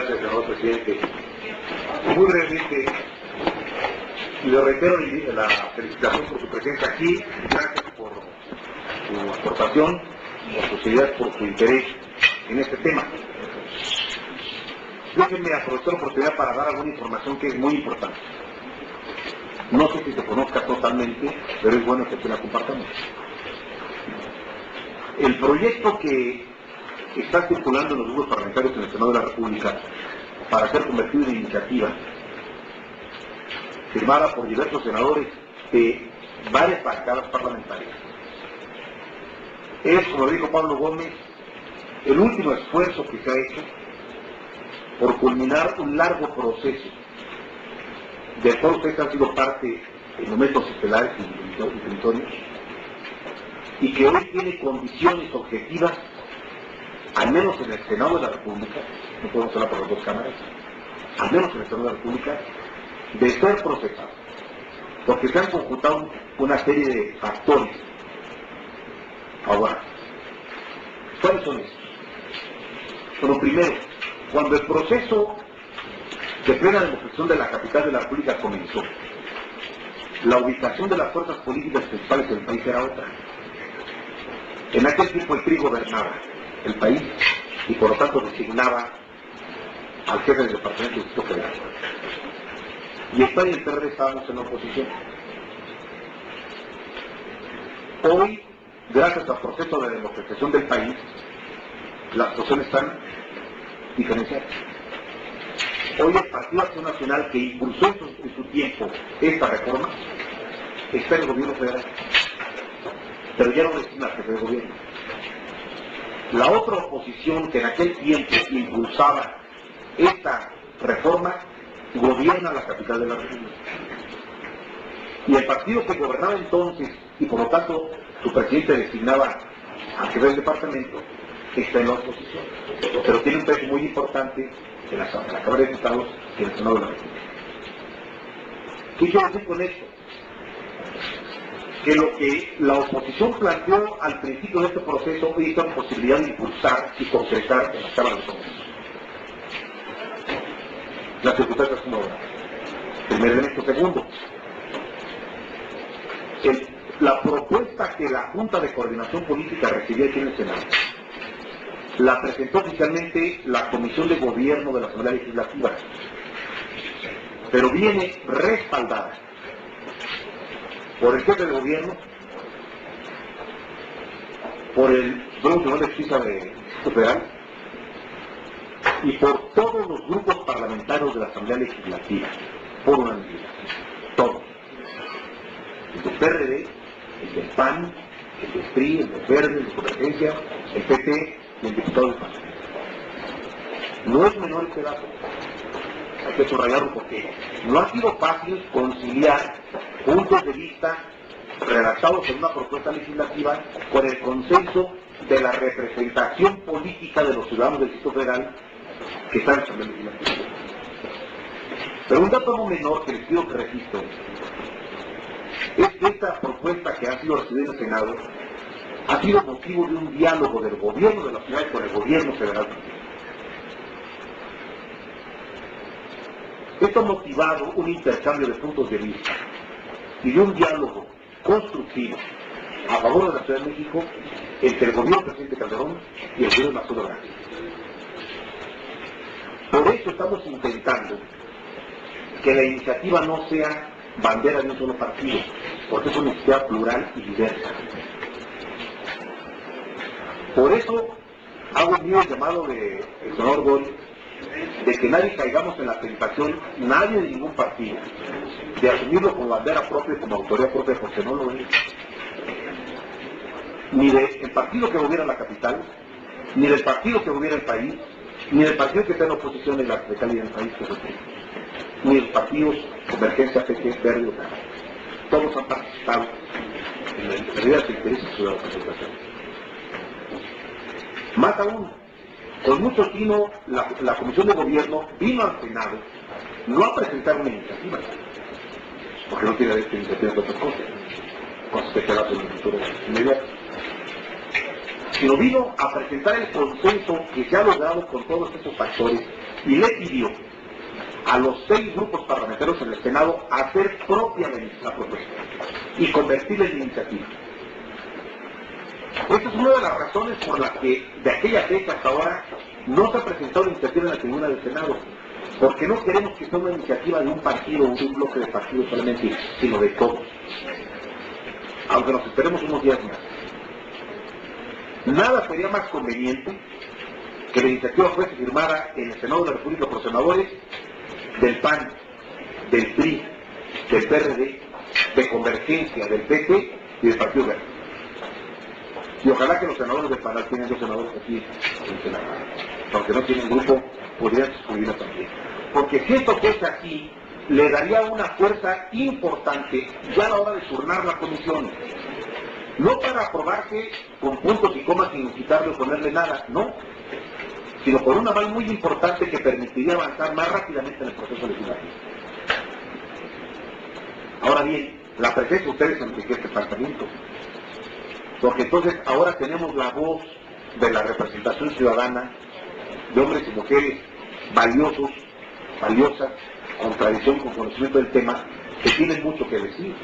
Gracias, señor presidente. Muy brevemente, le reitero la felicitación por su presencia aquí. Gracias por su aportación, por sus ideas, por su interés en este tema. Déjenme aprovechar la oportunidad para dar alguna información que es muy importante. No sé si se conozca totalmente, pero es bueno que la compartamos. El proyecto que está circulando en los grupos parlamentarios en el Senado de la República para ser convertido en iniciativa, firmada por diversos senadores de varias bancadas parlamentarias, es, como dijo Pablo Gómez, el último esfuerzo que se ha hecho por culminar un largo proceso del cual ustedes han sido parte en momentos estelares y definitorios, y que hoy tiene condiciones objetivas, al menos en el Senado de la República, no podemos hablar por las dos cámaras, al menos en el Senado de la República, de ser procesado, porque se han conjuntado una serie de factores. Ahora, ¿cuáles son estos? Bueno, primero, cuando el proceso de plena democración de la capital de la República comenzó, la ubicación de las fuerzas políticas principales del país era otra. En aquel tiempo el PRI gobernaba el país y por lo tanto designaba al jefe del Departamento del Distrito Federal. Y España y el PRD estábamos en la oposición. Hoy, gracias al proceso de democratización del país, las posiciones están diferenciadas. Hoy el Partido Acción Nacional, que impulsó en su tiempo esta reforma, está en el gobierno federal, pero ya no designa al jefe de gobierno. La otra oposición que en aquel tiempo impulsaba esta reforma gobierna la capital de la República. Y el partido que gobernaba entonces, y por lo tanto su presidente designaba al jefe del departamento, está en la oposición. Pero tiene un peso muy importante en la Cámara de Diputados y en el Senado de la República. ¿Qué quiero decir con esto? Que lo que la oposición planteó al principio de este proceso hoy está en posibilidad de impulsar y concretar en la Cámara de Diputados. Las circunstancias como ahora. Primer elemento. Segundo, la propuesta que la Junta de Coordinación Política recibía aquí en el Senado la presentó oficialmente la Comisión de Gobierno de la Asamblea Legislativa, pero viene respaldada por el jefe de gobierno, por el Tribunal de Justicia del Distrito Federal y por todos los grupos parlamentarios de la Asamblea Legislativa, por unanimidad, todos. El del PRD, el del PAN, el del PRI, el del Verde, el de Convergencia, el PT y el diputado del PAN. No es menor este dato, hay que subrayarlo porque no ha sido fácil conciliar puntos de vista redactados en una propuesta legislativa con el consenso de la representación política de los ciudadanos del Distrito Federal que están en la Asamblea Legislativa. Pero un dato no menor que les pido que registren es que esta propuesta que ha sido recibida en el Senado ha sido motivo de un diálogo del gobierno de la ciudad con el gobierno federal. Esto ha motivado un intercambio de puntos de vista y de un diálogo constructivo a favor de la Ciudad de México entre el gobierno del presidente Calderón y el gobierno de Arturo Hernández. Por eso estamos intentando que la iniciativa no sea bandera de un solo partido, porque es una iniciativa plural y diversa. Por eso hago mío el llamado del senador Gol de que nadie caigamos en la tentación, nadie de ningún partido, de asumirlo como bandera propia, como autoridad propia, porque no lo es. Ni del partido que gobierna la capital, ni del partido que gobierna el país, ni del partido que está en la oposición en la capital y en el país, ni de los partidos Convergencia, PT, Verde, todos han participado en la defensa de intereses de la concentración. Más aún, con mucho tino, la Comisión de Gobierno vino al Senado no a presentar una iniciativa, porque no tiene derecho a iniciativa de otras cosas que se hacen en el futuro inmediato, sino vino a presentar el consenso que se ha logrado con todos estos factores y le pidió a los 6 grupos parlamentarios en el Senado hacer propia la propuesta y convertirla en iniciativa. Esa es una de las razones por las que de aquella fecha hasta ahora no se ha presentado la iniciativa en la tribuna del Senado, porque no queremos que sea una iniciativa de un partido o de un bloque de partidos solamente, sino de todos, aunque nos esperemos unos días más. Nada sería más conveniente que la iniciativa fuese firmada en el Senado de la República por senadores del PAN, del PRI, del PRD, de Convergencia, del PT y del Partido Verde. Y ojalá que los senadores del PAN tengan 2 senadores aquí en el Senado. Aunque no tienen grupo, podrían suscribirlo también. Porque si esto fuese así, le daría una fuerza importante ya a la hora de turnar la comisión. No para aprobarse con puntos y comas sin quitarle o ponerle nada, no, sino por un aval muy importante que permitiría avanzar más rápidamente en el proceso legislativo. Ahora bien, la presencia de ustedes enriquece este planteamiento, porque entonces ahora tenemos la voz de la representación ciudadana, de hombres y mujeres valiosos, valiosas, con tradición, con conocimiento del tema, que tienen mucho que decir.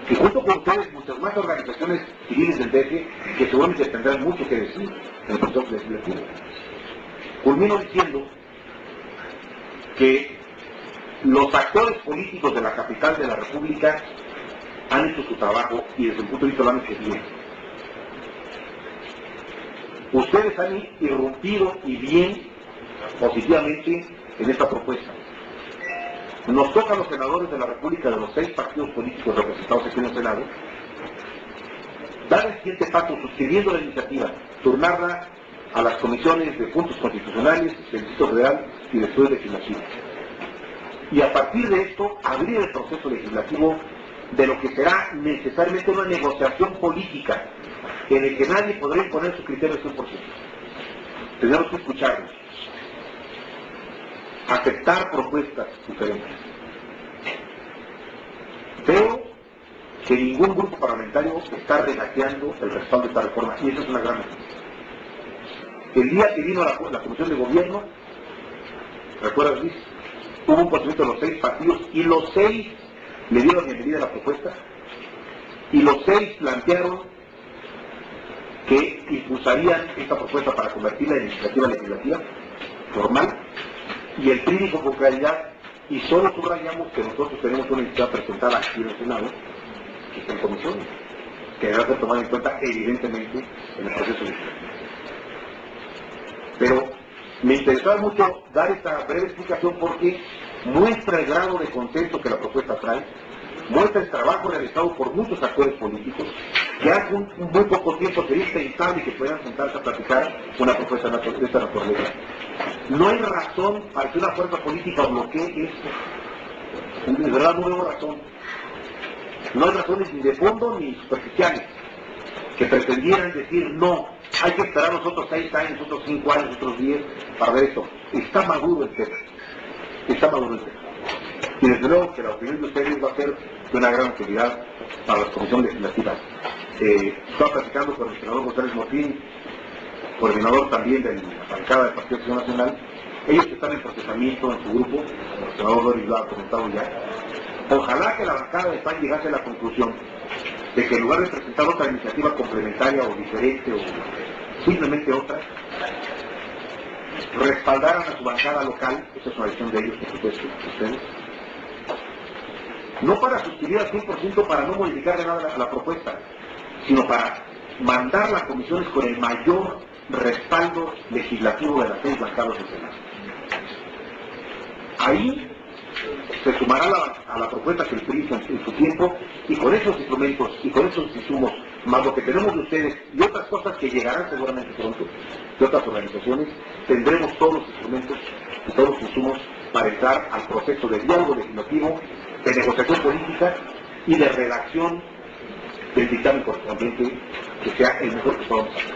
Y junto con ustedes, muchas más organizaciones civiles del DF que seguramente tendrán mucho que decir en el proceso legislativo. Culmino diciendo que los actores políticos de la capital de la República han hecho su trabajo y desde el punto de vista lo han hecho bien. Ustedes han irrumpido y bien, positivamente, en esta propuesta. Nos toca a los senadores de la República de los 6 partidos políticos representados aquí en el Senado dar el siguiente paso suscribiendo la iniciativa, turnarla a las comisiones de puntos constitucionales, del Distrito Federal y de estudios legislativos. Y a partir de esto, abrir el proceso legislativo de lo que será necesariamente una negociación política en el que nadie podrá imponer su criterio al 100%. Tenemos que escucharlos, aceptar propuestas diferentes. Veo que ningún grupo parlamentario está regateando el respaldo de esta reforma, y eso es una gran noticia. El día que vino la Comisión de Gobierno, ¿recuerdas, Luis? Hubo un procedimiento de los 6 partidos, y los 6 le dieron bienvenida a la propuesta, y los 6 plantearon que impulsarían esta propuesta para convertirla en iniciativa legislativa formal, y el PRI dijo con claridad, y solo subrayamos que nosotros tenemos una iniciativa presentada aquí en el Senado, que está en comisión, que debe ser tomada en cuenta evidentemente en el proceso legislativo. Pero me interesaba mucho dar esta breve explicación porque muestra el grado de consenso que la propuesta trae, muestra el trabajo realizado por muchos actores políticos, que hace un muy poco tiempo sería pensable que puedan sentarse a platicar una propuesta de esta naturaleza. No hay razón para que una fuerza política bloquee esto. En verdad no veo razón. No hay razones ni de fondo ni superficiales que pretendieran decir no, hay que esperar los otros 6 años, otros 5 años, otros 10 para ver esto. Está maduro el tema. Está maduro el tema. Y desde luego que la opinión de ustedes va a ser de una gran utilidad para las comisiones legislativas. Estaba platicando con el senador González Motín, coordinador también de la bancada del Partido Acción Nacional. Ellos están en procesamiento en su grupo, como el senador Doris lo ha comentado ya. Ojalá que la bancada de PAN llegase a la conclusión de que en lugar de presentar otra iniciativa complementaria o diferente o simplemente otra, respaldaran a su bancada local, esa es una decisión de ellos, por supuesto, ustedes, no para suscribir al 100% para no modificar nada la propuesta, sino para mandar las comisiones con el mayor respaldo legislativo de las 6 bancadas del Senado. Ahí se sumará a la propuesta que el PRI hizo en su tiempo, y con esos instrumentos y con esos insumos, más lo que tenemos de ustedes y otras cosas que llegarán seguramente pronto de otras organizaciones, tendremos todos los instrumentos y todos los insumos para entrar al proceso de diálogo legislativo, de negociación política y de redacción del dictamen correspondiente que sea el mejor que podamos hacer.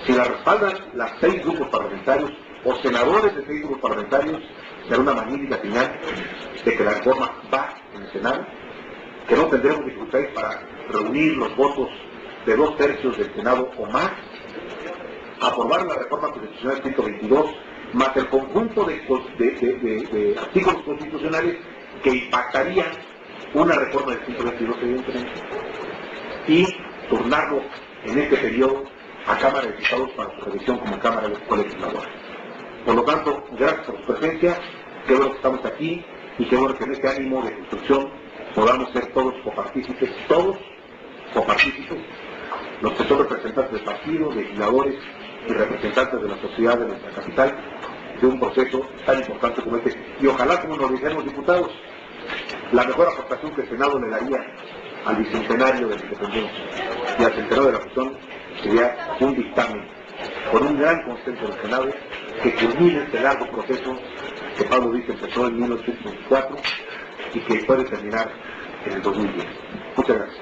Si la respaldan las 6 grupos parlamentarios o senadores de 6 grupos parlamentarios, será una magnífica señal de que la reforma va en el Senado, que no tendremos dificultades para reunir los votos de 2/3 del Senado o más, aprobar la reforma constitucional 122 más el conjunto de artículos constitucionales que impactarían una reforma del 122, evidentemente, y turnarlo en este periodo a Cámara de Diputados para su revisión como Cámara Legisladora. Por lo tanto, gracias por su presencia, qué bueno que estamos aquí y qué bueno que en este ánimo de construcción podamos ser todos copartícipes, los que son representantes del partido, legisladores y representantes de la sociedad de nuestra capital, de un proceso tan importante como este. Y ojalá, como nos dijeron los diputados, la mejor aportación que el Senado le daría al bicentenario de la independencia y al centenario de la fusión sería un dictamen con un gran consenso del Senado que culmine este largo proceso que Pablo dice empezó en 1924 y que puede terminar en el 2010. Muchas gracias.